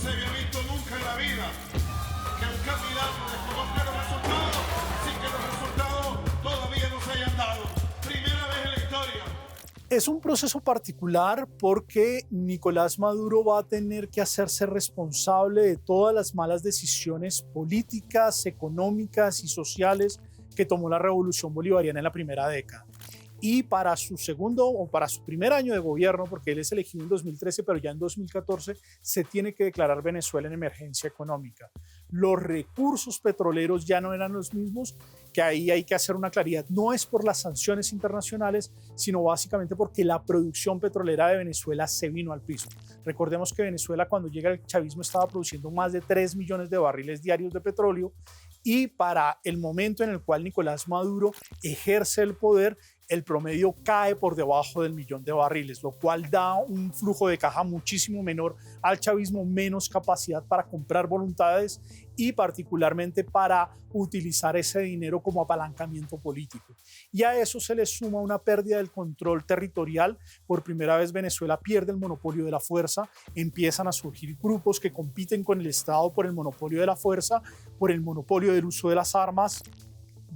se había visto nunca en la vida que un candidato desconozca los resultados sin que los resultados todavía no se hayan dado. Primera vez en la historia. Es un proceso particular porque Nicolás Maduro va a tener que hacerse responsable de todas las malas decisiones políticas, económicas y sociales que tomó la revolución bolivariana en la primera década. Y para su segundo o para su primer año de gobierno, porque él es elegido en 2013, pero ya en 2014 se tiene que declarar Venezuela en emergencia económica. Los recursos petroleros ya no eran los mismos, que ahí hay que hacer una claridad. No es por las sanciones internacionales, sino básicamente porque la producción petrolera de Venezuela se vino al piso. Recordemos que Venezuela, cuando llega el chavismo, estaba produciendo más de 3 millones de barriles diarios de petróleo, y para el momento en el cual Nicolás Maduro ejerce el poder, el promedio cae por debajo del 1.000.000 de barriles, lo cual da un flujo de caja muchísimo menor al chavismo, menos capacidad para comprar voluntades y particularmente para utilizar ese dinero como apalancamiento político. Y a eso se le suma una pérdida del control territorial. Por primera vez Venezuela pierde el monopolio de la fuerza, empiezan a surgir grupos que compiten con el Estado por el monopolio de la fuerza, por el monopolio del uso de las armas.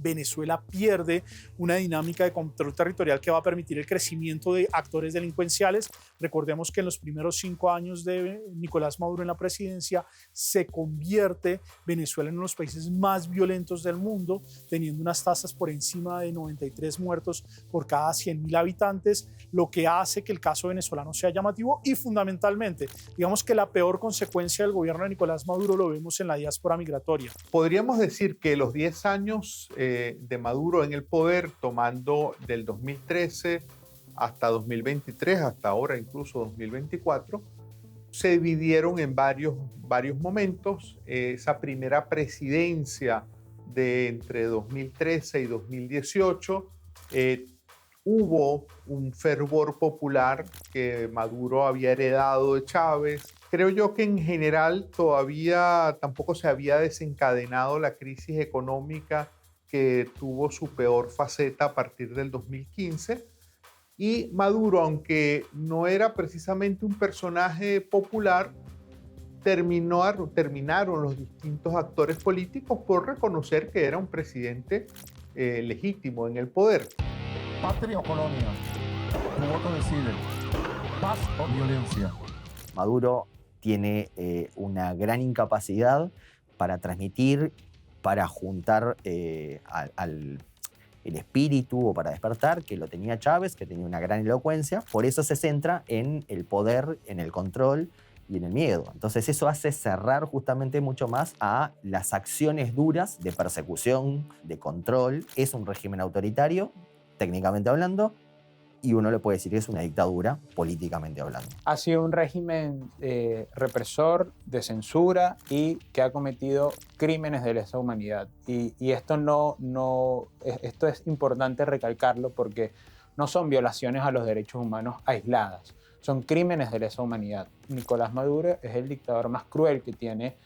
Venezuela pierde una dinámica de control territorial que va a permitir el crecimiento de actores delincuenciales. Recordemos que en los primeros 5 años de Nicolás Maduro en la presidencia se convierte Venezuela en uno de los países más violentos del mundo, teniendo unas tasas por encima de 93 muertos por cada 100.000 habitantes, lo que hace que el caso venezolano sea llamativo y fundamentalmente, digamos que la peor consecuencia del gobierno de Nicolás Maduro lo vemos en la diáspora migratoria. Podríamos decir que los 10 años de Maduro en el poder, tomando del 2013 hasta 2023, hasta ahora incluso 2024, se dividieron en varios momentos. Esa primera presidencia de entre 2013 y 2018, hubo un fervor popular que Maduro había heredado de Chávez. Creo yo que en general todavía tampoco se había desencadenado la crisis económica que tuvo su peor faceta a partir del 2015. Y Maduro, aunque no era precisamente un personaje popular, terminaron los distintos actores políticos por reconocer que era un presidente legítimo en el poder. Patria o colonia, tu voto decide, paz o violencia. Maduro tiene una gran incapacidad para transmitir, para juntar el espíritu o para despertar, que lo tenía Chávez, que tenía una gran elocuencia. Por eso se centra en el poder, en el control y en el miedo. Entonces eso hace cerrar justamente mucho más a las acciones duras de persecución, de control. Es un régimen autoritario, técnicamente hablando, y uno le puede decir que es una dictadura políticamente hablando. Ha sido un régimen represor, de censura y que ha cometido crímenes de lesa humanidad. Y esto esto es importante recalcarlo porque no son violaciones a los derechos humanos aisladas, son crímenes de lesa humanidad. Nicolás Maduro es el dictador más cruel que tiene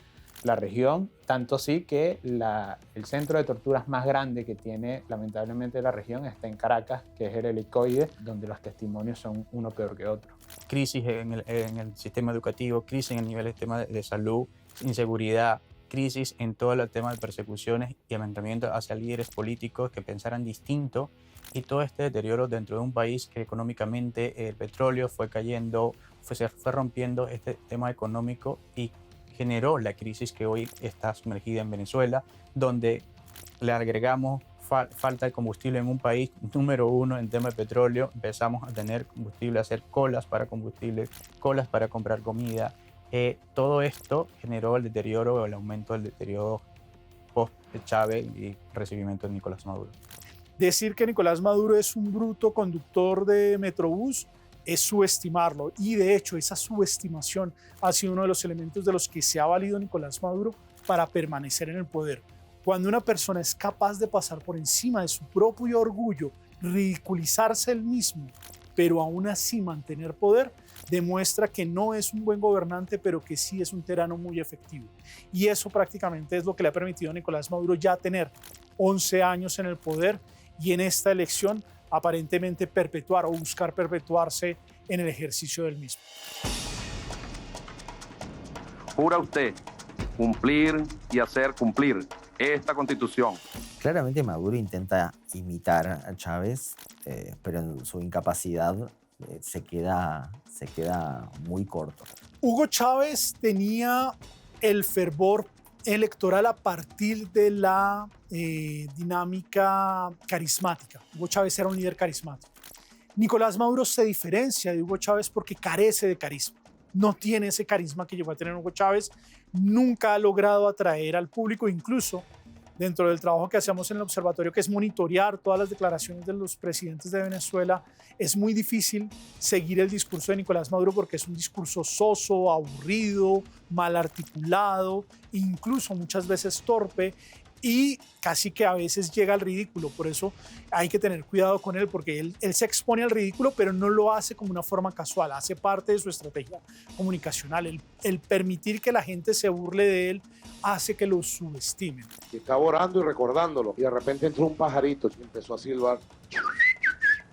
la región, tanto sí que el centro de torturas más grande que tiene lamentablemente la región está en Caracas, que es el Helicoide, donde los testimonios son uno peor que otro. Crisis en el sistema educativo, crisis en el nivel del sistema de salud, inseguridad, crisis en todo el tema de persecuciones y amedrentamiento hacia líderes políticos que pensaran distinto, y todo este deterioro dentro de un país que económicamente el petróleo fue cayendo, se fue rompiendo este tema económico y generó la crisis que hoy está sumergida en Venezuela, donde le agregamos falta de combustible en un país número 1 en tema de petróleo. Empezamos a tener combustible, a hacer colas para combustible, colas para comprar comida. Todo esto generó el deterioro o el aumento del deterioro post-Chávez y recibimiento de Nicolás Maduro. Decir que Nicolás Maduro es un bruto conductor de Metrobús es subestimarlo, y de hecho esa subestimación ha sido uno de los elementos de los que se ha valido Nicolás Maduro para permanecer en el poder. Cuando una persona es capaz de pasar por encima de su propio orgullo, ridiculizarse él mismo, pero aún así mantener poder, demuestra que no es un buen gobernante, pero que sí es un tirano muy efectivo. Y eso prácticamente es lo que le ha permitido a Nicolás Maduro ya tener 11 años en el poder y en esta elección aparentemente perpetuar o buscar perpetuarse en el ejercicio del mismo. Jura usted cumplir y hacer cumplir esta Constitución. Claramente Maduro intenta imitar a Chávez, pero en su incapacidad se queda muy corto. Hugo Chávez tenía el fervor electoral a partir de la dinámica carismática. Hugo Chávez era un líder carismático. Nicolás Maduro se diferencia de Hugo Chávez porque carece de carisma. No tiene ese carisma que llegó a tener Hugo Chávez. Nunca ha logrado atraer al público, incluso dentro del trabajo que hacemos en el observatorio, que es monitorear todas las declaraciones de los presidentes de Venezuela. Es muy difícil seguir el discurso de Nicolás Maduro porque es un discurso soso, aburrido, mal articulado, incluso muchas veces torpe y casi que a veces llega al ridículo. Por eso hay que tener cuidado con él, porque él se expone al ridículo, pero no lo hace como una forma casual, hace parte de su estrategia comunicacional. El permitir que la gente se burle de él hace que lo subestimen. Estaba orando y recordándolo, y de repente entró un pajarito y empezó a silbar.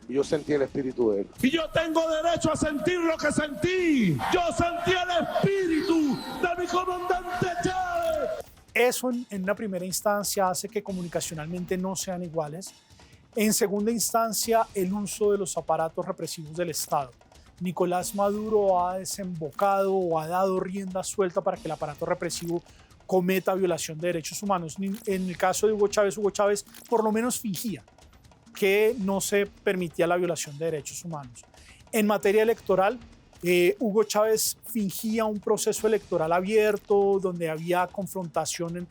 Y yo sentí el espíritu de él. Y yo tengo derecho a sentir lo que sentí. Yo sentí el espíritu de mi comandante Chávez. Eso en una primera instancia hace que comunicacionalmente no sean iguales. En segunda instancia, el uso de los aparatos represivos del Estado. Nicolás Maduro ha desembocado o ha dado rienda suelta para que el aparato represivo cometa violación de derechos humanos. En el caso de Hugo Chávez por lo menos fingía que no se permitía la violación de derechos humanos. En materia electoral, Hugo Chávez fingía un proceso electoral abierto donde había confrontación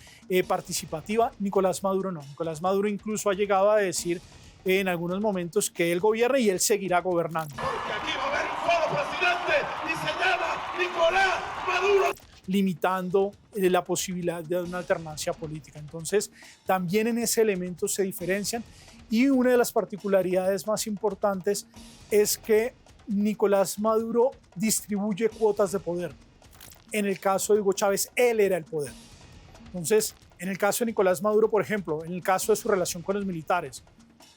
participativa. Nicolás Maduro no. Nicolás Maduro incluso ha llegado a decir en algunos momentos que él gobierna y él seguirá gobernando. Porque aquí va a haber un solo presidente y se llama Nicolás Maduro. Limitando la posibilidad de una alternancia política. Entonces, también en ese elemento se diferencian. Y una de las particularidades más importantes es que Nicolás Maduro distribuye cuotas de poder. En el caso de Hugo Chávez, él era el poder. Entonces, en el caso de Nicolás Maduro, por ejemplo, en el caso de su relación con los militares,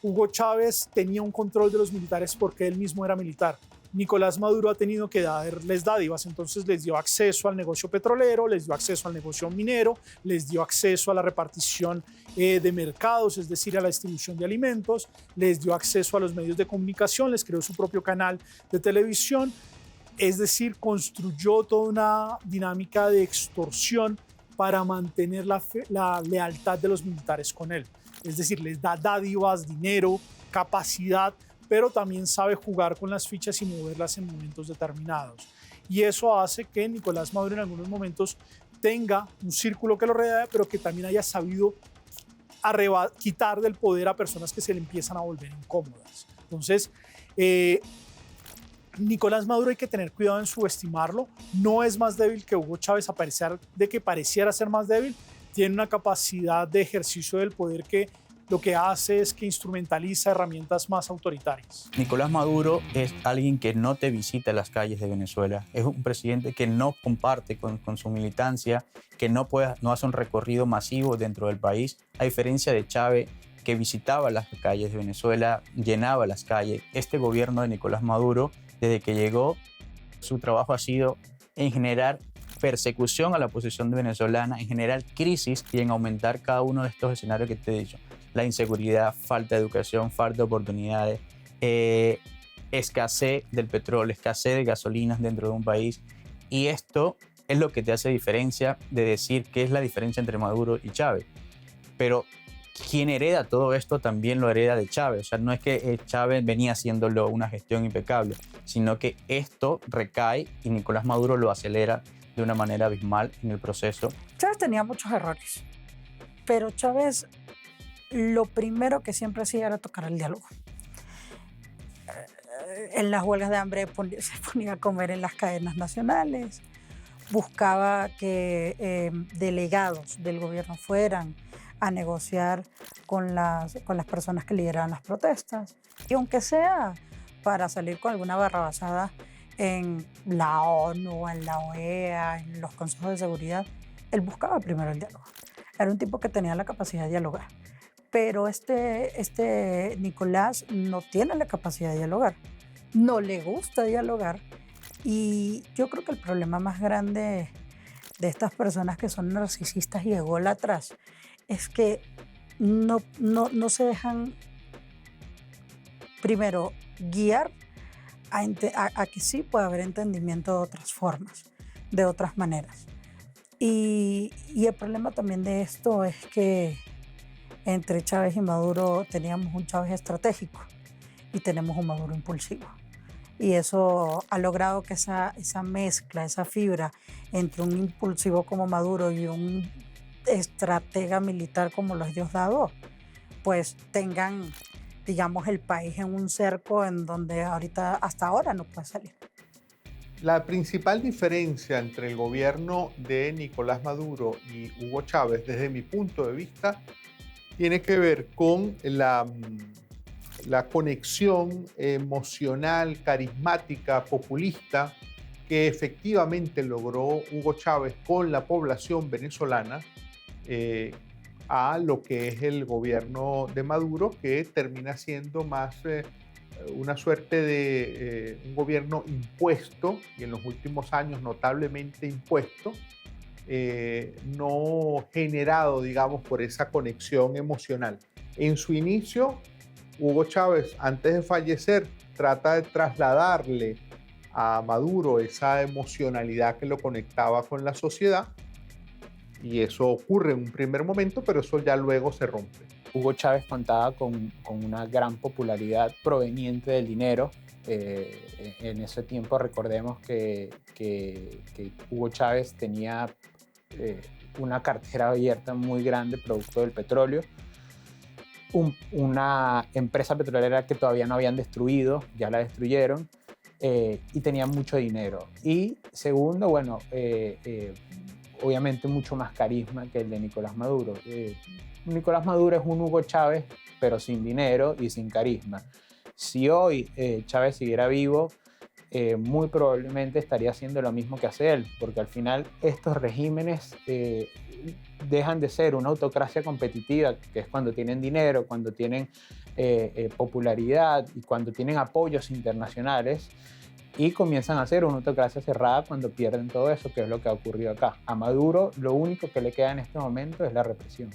Hugo Chávez tenía un control de los militares porque él mismo era militar. Nicolás Maduro ha tenido que darles dádivas, entonces les dio acceso al negocio petrolero, les dio acceso al negocio minero, les dio acceso a la repartición de mercados, es decir, a la distribución de alimentos, les dio acceso a los medios de comunicación, les creó su propio canal de televisión, es decir, construyó toda una dinámica de extorsión para mantener la lealtad de los militares con él. Es decir, les da dádivas, dinero, capacidad, pero también sabe jugar con las fichas y moverlas en momentos determinados. Y eso hace que Nicolás Maduro en algunos momentos tenga un círculo que lo rodea, pero que también haya sabido quitar del poder a personas que se le empiezan a volver incómodas. Entonces, Nicolás Maduro hay que tener cuidado en subestimarlo. No es más débil que Hugo Chávez, a pesar de que pareciera ser más débil. Tiene una capacidad de ejercicio del poder que lo que hace es que instrumentaliza herramientas más autoritarias. Nicolás Maduro es alguien que no te visita las calles de Venezuela. Es un presidente que no comparte con su militancia, que no hace un recorrido masivo dentro del país, a diferencia de Chávez, que visitaba las calles de Venezuela, llenaba las calles. Este gobierno de Nicolás Maduro, desde que llegó, su trabajo ha sido en generar persecución a la oposición venezolana, en generar crisis y en aumentar cada uno de estos escenarios que te he dicho. La inseguridad, falta de educación, falta de oportunidades, escasez del petróleo, escasez de gasolinas dentro de un país. Y esto es lo que te hace diferencia de decir qué es la diferencia entre Maduro y Chávez. Pero quien hereda todo esto también lo hereda de Chávez. O sea, no es que Chávez venía haciéndolo una gestión impecable, sino que esto recae y Nicolás Maduro lo acelera de una manera abismal en el proceso. Chávez tenía muchos errores, pero Chávez lo primero que siempre hacía era tocar el diálogo. En las huelgas de hambre se ponía a comer en las cadenas nacionales, buscaba que delegados del gobierno fueran a negociar con las personas que lideraban las protestas, y aunque sea para salir con alguna barrabasada en la ONU, en la OEA, en los consejos de seguridad, él buscaba primero el diálogo. Era un tipo que tenía la capacidad de dialogar. Pero este Nicolás no tiene la capacidad de dialogar, no le gusta dialogar, y yo creo que el problema más grande de estas personas que son narcisistas y ególatras es que no se dejan, primero, guiar a que sí puede haber entendimiento de otras formas, de otras maneras. Y el problema también de esto es que entre Chávez y Maduro teníamos un Chávez estratégico y tenemos un Maduro impulsivo. Y eso ha logrado que esa mezcla, esa fibra entre un impulsivo como Maduro y un estratega militar como los Diosdado, pues tengan, digamos, el país en un cerco en donde hasta ahora no puede salir. La principal diferencia entre el gobierno de Nicolás Maduro y Hugo Chávez, desde mi punto de vista, tiene que ver con la conexión emocional, carismática, populista que efectivamente logró Hugo Chávez con la población venezolana a lo que es el gobierno de Maduro, que termina siendo más una suerte de un gobierno impuesto, y en los últimos años notablemente impuesto, no generado, digamos, por esa conexión emocional. En su inicio, Hugo Chávez, antes de fallecer, trata de trasladarle a Maduro esa emocionalidad que lo conectaba con la sociedad, y eso ocurre en un primer momento, pero eso ya luego se rompe. Hugo Chávez contaba con una gran popularidad proveniente del dinero. En ese tiempo recordemos que Hugo Chávez tenía una cartera abierta muy grande producto del petróleo, una empresa petrolera que todavía no habían destruido, ya la destruyeron, y tenía mucho dinero. Y segundo, bueno, obviamente mucho más carisma que el de Nicolás Maduro. Nicolás Maduro es un Hugo Chávez, pero sin dinero y sin carisma. Si hoy Chávez siguiera vivo, muy probablemente estaría haciendo lo mismo que hace él, porque al final estos regímenes dejan de ser una autocracia competitiva, que es cuando tienen dinero, cuando tienen popularidad y cuando tienen apoyos internacionales, y comienzan a ser una autocracia cerrada cuando pierden todo eso, que es lo que ha ocurrido acá. A Maduro lo único que le queda en este momento es la represión.